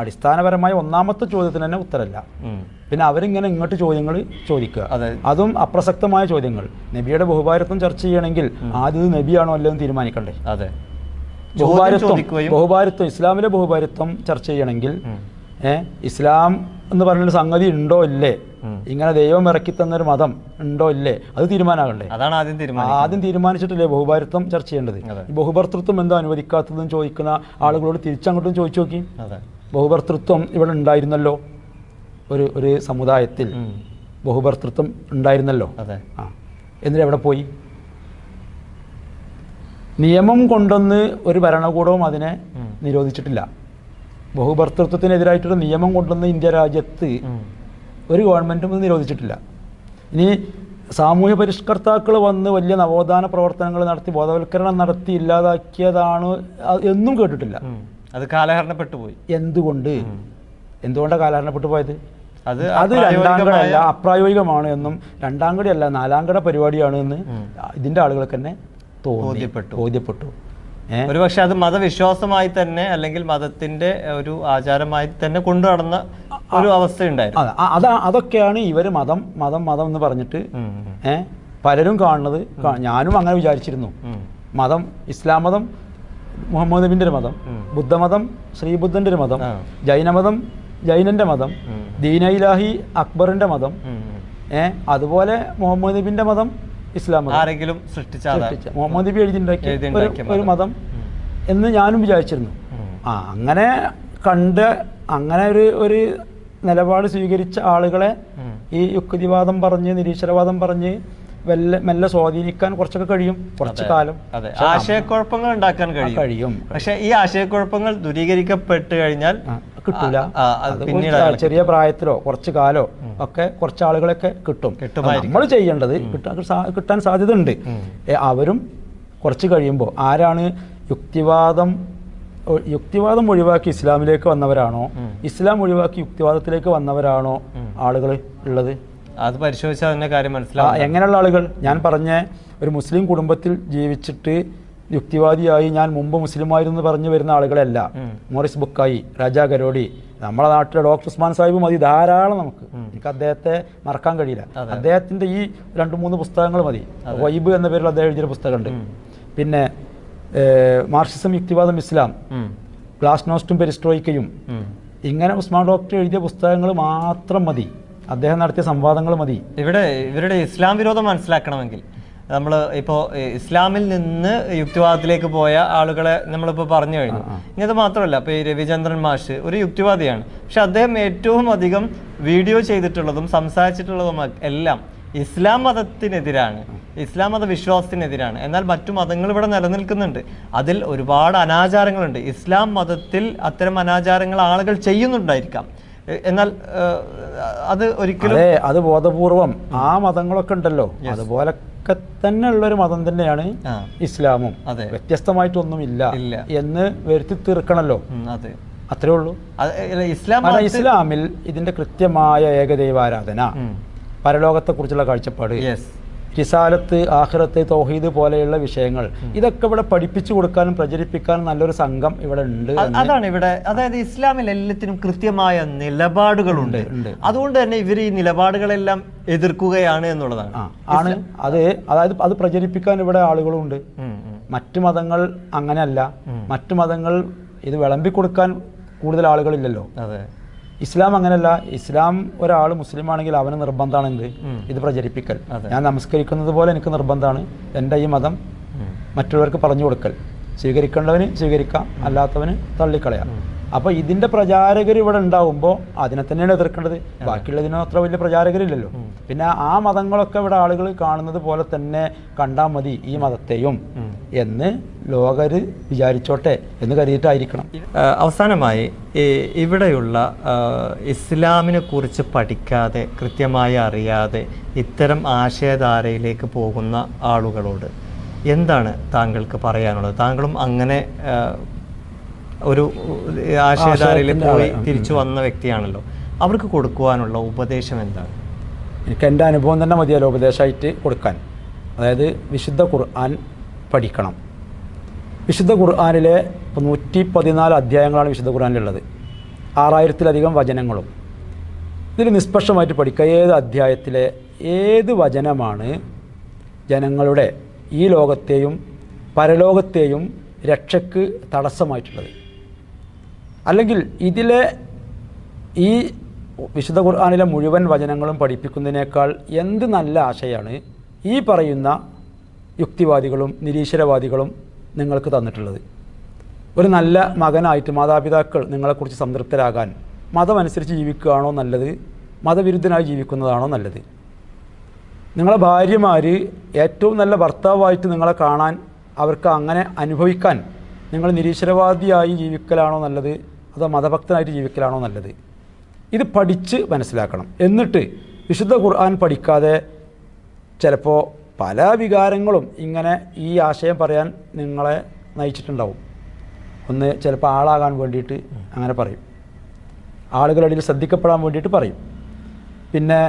അടിസ്ഥാനപരമായ ഒന്നാമത്തെ ചോദ്യത്തിന് തന്നെ ഉത്തരമില്ല. പിന്നെ അവരിങ്ങനെ ഇങ്ങോട്ട് ചോദ്യങ്ങൾ ചോദിക്കുക, അതും അപ്രസക്തമായ ചോദ്യങ്ങൾ. നബിയുടെ ബഹുഭാര്യത്വം ചർച്ച ചെയ്യണമെങ്കിൽ ആദ്യം നബിയാണോ അല്ലെന്ന് തീരുമാനിക്കണ്ടേ? ബഹുഭാര്യത്വം ഇസ്ലാമിലെ ബഹുഭാര്യത്വം ചർച്ച ചെയ്യണമെങ്കിൽ ഇസ്ലാം എന്ന് പറഞ്ഞൊരു സംഗതി ഉണ്ടോ ഇല്ലേ, ഇങ്ങനെ ദൈവം ഇറക്കി തന്നൊരു മതം ഉണ്ടോ ഇല്ലേ, അത് തീരുമാനമാകണ്ടേ? ആദ്യം തീരുമാനിച്ചിട്ടില്ലേ ബഹുഭാര്യത്വം ചർച്ച ചെയ്യേണ്ടത്. ഈ ബഹുഭർത്തൃത്വം എന്താ അനുവദിക്കാത്തതെന്ന് ചോദിക്കുന്ന ആളുകളോട് തിരിച്ചങ്ങോട്ടും ചോദിച്ചു നോക്കി. ബഹുഭർത്തൃത്വം ഇവിടെ ഉണ്ടായിരുന്നല്ലോ, ഒരു സമുദായത്തിൽ ബഹുഭർത്തൃത്വം ഉണ്ടായിരുന്നല്ലോ. എന്നിട്ട് എവിടെ പോയി? നിയമം കൊണ്ടൊന്ന് ഒരു ഭരണകൂടവും അതിനെ നിരോധിച്ചിട്ടില്ല. ബഹുഭർത്തൃത്വത്തിനെതിരായിട്ടൊരു നിയമം കൊണ്ടൊന്ന് ഇന്ത്യ രാജ്യത്ത് ഒരു ഗവൺമെൻറ്റും ഇത് നിരോധിച്ചിട്ടില്ല. ഇനി സാമൂഹ്യ പരിഷ്കർത്താക്കൾ വന്ന് വലിയ നവോത്ഥാന പ്രവർത്തനങ്ങൾ നടത്തി ബോധവൽക്കരണം നടത്തി ഇല്ലാതാക്കിയതാണ് എന്നും കേട്ടിട്ടില്ല. അത് കാലഹരണപ്പെട്ടു പോയി. എന്തുകൊണ്ടാണ് കാലഹരണപ്പെട്ടു പോയത്? അത് രണ്ടാംകടയല്ല, അപ്രായോഗികമാണ് എന്നും രണ്ടാംകടയല്ല നാലാംകട പരിപാടിയാണ് എന്ന് ഇതിൻ്റെ ആളുകൾക്ക് തന്നെ ബോധ്യപ്പെട്ടു. ഒരുപക്ഷെ അത് മതവിശ്വാസമായി തന്നെ അല്ലെങ്കിൽ മതത്തിന്റെ ഒരു ആചാരമായി തന്നെ കൊണ്ടു നടന്ന ഒരു അവസ്ഥയുണ്ടായിരുന്നു. അതൊക്കെയാണ് ഇവര് മതം എന്ന് പറഞ്ഞിട്ട് പലരും കാണുന്നത്. ഞാനും അങ്ങനെ വിചാരിച്ചിരുന്നു. മതം, ഇസ്ലാം മതം മുഹമ്മദ് നബിന്റെ ഒരു മതം, ബുദ്ധമതം ശ്രീബുദ്ധന്റെ ഒരു മതം, ജൈനമതം ജൈനന്റെ മതം, ദീനയിലാഹി അക്ബറിന്റെ മതം, അതുപോലെ മുഹമ്മദ് നബിന്റെ മതം ഇസ്ലാം ആരെങ്കിലും സൃഷ്ടിച്ച മുഹമ്മദ് നബി എഴുതിണ്ടാക്കിയ ഒരു മതം എന്ന് ഞാനും വിചാരിച്ചിരുന്നു. അങ്ങനെ കണ്ട് അങ്ങനെ ഒരു നിലപാട് സ്വീകരിച്ച ആളുകളെ ഈ യുക്തിവാദം പറഞ്ഞ് നിരീശ്വരവാദം പറഞ്ഞ് മെല്ലെ സ്വാധീനിക്കാൻ കുറച്ചൊക്കെ കഴിയും, കുറച്ച് കാലം. ആശയക്കുഴപ്പങ്ങൾ ഉണ്ടാക്കാൻ കഴിയും. പക്ഷെ ഈ ആശയക്കുഴപ്പങ്ങൾ ദൂരീകരിക്കപ്പെട്ട് കഴിഞ്ഞാൽ കിട്ടൂല. ചെറിയ പ്രായത്തിലോ കുറച്ച് കാലോ ഒക്കെ കുറച്ച് ആളുകളൊക്കെ കിട്ടും. നമ്മൾ ചെയ്യേണ്ടത് കിട്ടാൻ സാധ്യത ഉണ്ട്. അവരും കുറച്ച് കഴിയുമ്പോൾ ആരാണ് യുക്തിവാദം ഒഴിവാക്കി ഇസ്ലാമിലേക്ക് വന്നവരാണോ, ഇസ്ലാം ഒഴിവാക്കി യുക്തിവാദത്തിലേക്ക് വന്നവരാണോ ആളുകൾ ഉള്ളത്? അത് പരിശോധിച്ചാൽ അതിന്റെ കാര്യം മനസ്സിലാവും. എങ്ങനെയുള്ള ആളുകൾ? ഞാൻ പറഞ്ഞ ഒരു മുസ്ലിം കുടുംബത്തിൽ ജീവിച്ചിട്ട് യുക്തിവാദിയായി ഞാൻ മുമ്പ് മുസ്ലിമായിരുന്നു പറഞ്ഞു വരുന്ന ആളുകളല്ല. മോറിസ് ബുക്കായി, രാജാ ഗരോഡി, നമ്മുടെ നാട്ടിലെ ഡോക്ടർ ഉസ്മാൻ സാഹിബ് മതി ധാരാളം. എനിക്ക് അദ്ദേഹത്തെ മറക്കാൻ കഴിയില്ല. അദ്ദേഹത്തിന്റെ ഈ 2-3 പുസ്തകങ്ങൾ മതി. വൈബ് എന്ന പേരിൽ അദ്ദേഹം എഴുതിയ പുസ്തകമുണ്ട്. പിന്നെ മാർക്സിസം, യുക്തിവാദം, ഇസ്ലാം, ഗ്ലാസ്നോസ്റ്റും പെരിസ്ട്രോയിക്കയും, ഇങ്ങനെ ഉസ്മാൻ ഡോക്ടർ എഴുതിയ പുസ്തകങ്ങൾ മാത്രം മതി. അദ്ദേഹം നടത്തിയ സംവാദങ്ങൾ മതി. ഇവരുടെ ഇസ്ലാം വിരോധം മനസ്സിലാക്കണമെങ്കിൽ നമ്മൾ ഇപ്പോൾ ഇസ്ലാമിൽ നിന്ന് യുക്തിവാദത്തിലേക്ക് പോയ ആളുകളെ നമ്മളിപ്പോൾ പറഞ്ഞു കഴിഞ്ഞു. ഇനി അത് മാത്രമല്ല, ഇപ്പോൾ ഈ രവിചന്ദ്രൻ മാഷ് ഒരു യുക്തിവാദിയാണ്. പക്ഷെ അദ്ദേഹം ഏറ്റവും അധികം വീഡിയോ ചെയ്തിട്ടുള്ളതും സംസാരിച്ചിട്ടുള്ളതും എല്ലാം ഇസ്ലാം മതത്തിനെതിരാണ്, ഇസ്ലാം മത വിശ്വാസത്തിനെതിരാണ്. എന്നാൽ മറ്റു മതങ്ങൾ ഇവിടെ നിലനിൽക്കുന്നുണ്ട്. അതിൽ ഒരുപാട് അനാചാരങ്ങളുണ്ട്. ഇസ്ലാം മതത്തിൽ അത്തരം അനാചാരങ്ങൾ ആളുകൾ ചെയ്യുന്നുണ്ടായിരിക്കാം. എന്നാൽ അത് ഒരിക്കലും അത് ബോധപൂർവം ആ മതങ്ങളൊക്കെ ഉണ്ടല്ലോ, അതുപോലൊക്കെ തന്നെ ഉള്ളൊരു മതം തന്നെയാണ് ഇസ്ലാമും. വ്യത്യസ്തമായിട്ടൊന്നുമില്ല എന്ന് വരുത്തി തീർക്കണല്ലോ. അത്രേ ഉള്ളൂ. ഇസ്ലാമിൽ ഇതിന്റെ കൃത്യമായ ഏകദൈവാരാധന, പരലോകത്തെക്കുറിച്ചുള്ള കാഴ്ചപ്പാട്, റിസാലത്ത്, ആഖിറത്ത്, തൗഹീദ് പോലെയുള്ള വിഷയങ്ങൾ, ഇതൊക്കെ ഇവിടെ പഠിപ്പിച്ചു കൊടുക്കാനും പ്രചരിപ്പിക്കാനും നല്ലൊരു സംഘം ഇവിടെ ഉണ്ട്. അതാണ് ഇവിടെ, അതായത് ഇസ്ലാമിൽ എല്ലാത്തിനും കൃത്യമായ നിലപാടുകളുണ്ട്. അതുകൊണ്ട് തന്നെ ഇവർ ഈ നിലപാടുകളെല്ലാം എതിർക്കുകയാണ് എന്നുള്ളതാണ്. അതായത് അത് പ്രചരിപ്പിക്കാൻ ഇവിടെ ആളുകളുണ്ട്. മറ്റു മതങ്ങൾ അങ്ങനെയല്ല. മറ്റു മതങ്ങൾ ഇത് വിളമ്പിക്കൊടുക്കാൻ കൂടുതൽ ആളുകളില്ലല്ലോ. അതെ. ഇസ്ലാം അങ്ങനെയല്ല. ഇസ്ലാം ഒരാൾ മുസ്ലിം ആണെങ്കിൽ അവന് നിർബന്ധമാണ് എന്ത് ഇത് പ്രചരിപ്പിക്കൽ. ഞാൻ നമസ്കരിക്കുന്നത് പോലെ എനിക്ക് നിർബന്ധമാണ് എൻ്റെ ഈ മതം മറ്റുള്ളവർക്ക് പറഞ്ഞു കൊടുക്കൽ. സ്വീകരിക്കേണ്ടവന് സ്വീകരിക്കാം, അല്ലാത്തവന് തള്ളിക്കളയാം. അപ്പോൾ ഇതിൻ്റെ പ്രചാരകർ ഇവിടെ ഉണ്ടാവുമ്പോൾ അതിനെ തന്നെയാണ് എതിർക്കേണ്ടത്. ബാക്കിയുള്ളതിനും അത്ര വലിയ പ്രചാരകരില്ലല്ലോ. പിന്നെ ആ മതങ്ങളൊക്കെ ഇവിടെ ആളുകൾ കാണുന്നത് പോലെ തന്നെ കണ്ടാൽ മതി ഈ മതത്തെയും എന്ന് ലോകര് വിചാരിച്ചോട്ടെ എന്ന് കരുതിയിട്ടായിരിക്കണം. അവസാനമായി ഇവിടെയുള്ള ഇസ്ലാമിനെ കുറിച്ച് പഠിക്കാതെ കൃത്യമായി അറിയാതെ ഇത്തരം ആശയധാരയിലേക്ക് പോകുന്ന ആളുകളോട് എന്താണ് താങ്കൾക്ക് പറയാനുള്ളത്? താങ്കളും അങ്ങനെ ഒരു ആശയധാരയിൽ പോയി തിരിച്ചു വന്ന വ്യക്തിയാണല്ലോ. അവർക്ക് കൊടുക്കുവാനുള്ള ഉപദേശം എന്താണ്? എനിക്ക് എൻ്റെ അനുഭവം തന്നെ മതിയല്ലോ ഉപദേശമായിട്ട് കൊടുക്കാൻ. അതായത് വിശുദ്ധ ഖുർആൻ പഠിക്കണം. വിശുദ്ധ ഖുർആനിലെ 114 അധ്യായങ്ങളാണ് വിശുദ്ധ ഖുർആനിലുള്ളത്. 6000-ലധികം വചനങ്ങളും. ഇതിൽ നിഷ്പക്ഷമായിട്ട് പഠിക്കുക. ഏത് അധ്യായത്തിലെ ഏത് വചനമാണ് ജനങ്ങളുടെ ഈ ലോകത്തെയും പരലോകത്തെയും രക്ഷയ്ക്ക് തടസ്സമായിട്ടുള്ളത്, അല്ലെങ്കിൽ ഇതിലെ ഈ വിശുദ്ധ ഖുർആനിലെ മുഴുവൻ വചനങ്ങളും പഠിപ്പിക്കുന്നതിനേക്കാൾ എന്ത് നല്ല ആശയമാണ് ഈ പറയുന്ന യുക്തിവാദികളും നിരീശ്വരവാദികളും നിങ്ങൾക്ക് തന്നിട്ടുള്ളത്. ഒരു നല്ല മകനായിട്ട് മാതാപിതാക്കൾ നിങ്ങളെക്കുറിച്ച് സംതൃപ്തരാകാൻ മതമനുസരിച്ച് ജീവിക്കുകയാണോ നല്ലത്, മതവിരുദ്ധനായി ജീവിക്കുന്നതാണോ നല്ലത്? നിങ്ങളെ ഭാര്യമാർ ഏറ്റവും നല്ല ഭർത്താവായിട്ട് നിങ്ങളെ കാണാൻ, അവർക്ക് അങ്ങനെ അനുഭവിക്കാൻ നിങ്ങൾ നിരീശ്വരവാദിയായി ജീവിക്കലാണോ നല്ലത്, അതോ മതഭക്തനായിട്ട് ജീവിക്കലാണോ നല്ലത്? ഇത് പഠിച്ച് മനസ്സിലാക്കണം. എന്നിട്ട് വിശുദ്ധ ഖുർആൻ പഠിക്കാതെ ചിലപ്പോൾ പല വികാരങ്ങളും ഇങ്ങനെ ഈ ആശയം പറയാൻ നിങ്ങളെ നയിച്ചിട്ടുണ്ടാവും. ഒന്ന് ചിലപ്പോൾ ആളാകാൻ വേണ്ടിയിട്ട് അങ്ങനെ പറയും, ആളുകളിടയിൽ ശ്രദ്ധിക്കപ്പെടാൻ വേണ്ടിയിട്ട് പറയും. പിന്നെ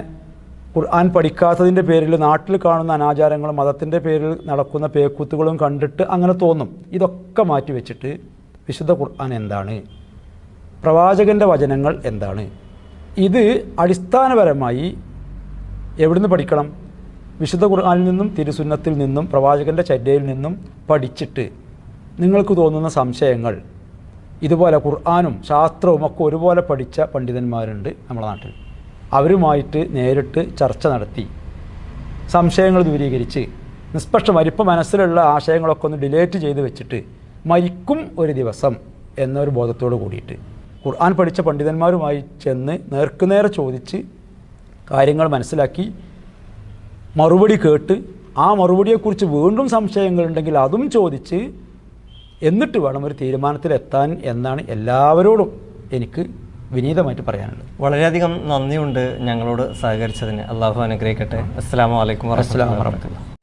ഖുർആൻ പഠിക്കാത്തതിൻ്റെ പേരിൽ നാട്ടിൽ കാണുന്ന അനാചാരങ്ങളും മതത്തിൻ്റെ പേരിൽ നടക്കുന്ന പേക്കൂത്തുകളും കണ്ടിട്ട് അങ്ങനെ തോന്നും. ഇതൊക്കെ മാറ്റി വെച്ചിട്ട് വിശുദ്ധ ഖുർആൻ എന്താണ്, പ്രവാചകൻ്റെ വചനങ്ങൾ എന്താണ്, ഇത് അടിസ്ഥാനപരമായി എവിടുന്ന് പഠിക്കണം? വിശുദ്ധ ഖുർആനിൽ നിന്നും തിരുസുന്നത്തിൽ നിന്നും പ്രവാചകൻ്റെ ചര്യയിൽ നിന്നും പഠിച്ചിട്ട് നിങ്ങൾക്ക് തോന്നുന്ന സംശയങ്ങൾ, ഇതുപോലെ ഖുർആനും ശാസ്ത്രവും ഒക്കെ ഒരുപോലെ പഠിച്ച പണ്ഡിതന്മാരുണ്ട് നമ്മുടെ നാട്ടിൽ. അവരുമായിട്ട് നേരിട്ട് ചർച്ച നടത്തി സംശയങ്ങൾ ദൂരീകരിച്ച് നിഷ്പക്ഷമായി ഇപ്പോൾ മനസ്സിലുള്ള ആശയങ്ങളൊക്കെ ഒന്ന് ഡിലേറ്റ് ചെയ്ത് വെച്ചിട്ട് മരിക്കും ഒരു ദിവസം എന്നൊരു ബോധത്തോട് കൂടിയിട്ട് ഖുർആൻ പഠിച്ച പണ്ഡിതന്മാരുമായി ചെന്ന് നേർക്കുനേരെ ചോദിച്ച് കാര്യങ്ങൾ മനസ്സിലാക്കി മറുപടി കേട്ട് ആ മറുപടിയെക്കുറിച്ച് വീണ്ടും സംശയങ്ങളുണ്ടെങ്കിൽ അതും ചോദിച്ച് എന്നിട്ട് വേണം ഒരു തീരുമാനത്തിലെത്താൻ എന്നാണ് എല്ലാവരോടും എനിക്ക് വിനീതമായിട്ട് പറയാനുള്ളത്. വളരെയധികം നന്ദിയുണ്ട് ഞങ്ങളോട് സഹകരിച്ചതിന്. അള്ളാഹു അനുഗ്രഹിക്കട്ടെ. അസ്സലാമു അലൈക്കും വറഹ്മത്തുള്ളാഹി വബറകാതുഹു.